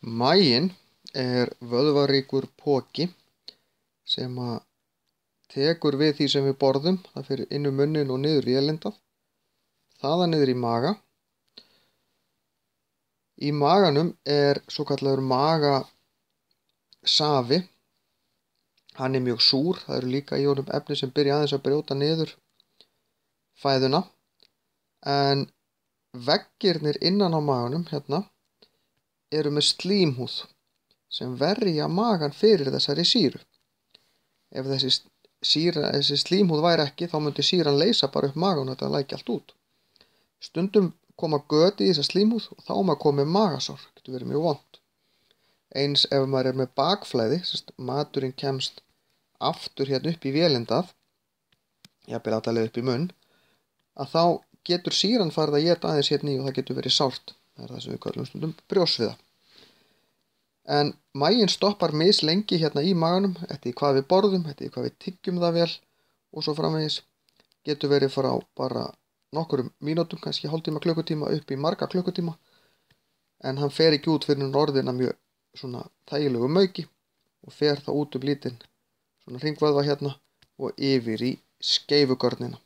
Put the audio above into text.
Maginn er vöðvaríkur poki sem tekur við því sem við borðum. Það fer inn um munninn og niður vélindað, þaðan niður í maga. Í maganum er svokallaður magasafi. Hann er mjög súr. Það eru líka í honum efni sem byrja aðeins að brjóta niður fæðuna. En veggirnir innan á maganum hérna eru með slímhúð sem verja magann fyrir þessari sýru. Ef þessi slímhúð væri ekki, þá myndi sýran leysa bara upp magann og þetta læki allt út. Stundum koma göt í þessa slímhúð og þá maður komið magasár. Það getur verið mjög vont. Eins ef maður er með bakflæði, maturinn kemst aftur hérna upp í vélindað, jafnvel alla leið upp í munn, að þá getur sýran farið að éta aðeins hérna í og það getur verið sárt. Það er það sem við köllum stundum brjóstsviða. En maginn stoppar mislengi hérna í maganum, eftir því hvað við borðum, eftir því hvað við tyggjum það vel og svo framvegis. Getur verið frá bara nokkrum mínútum, kannski hálftíma, klukkutíma upp í marga klukkutíma. En hann fer ekki út fyrir orðina mjög svona þægilegu mauki og fer þá út lítinn svona hringvöðva hérna og yfir í skeifugörnina.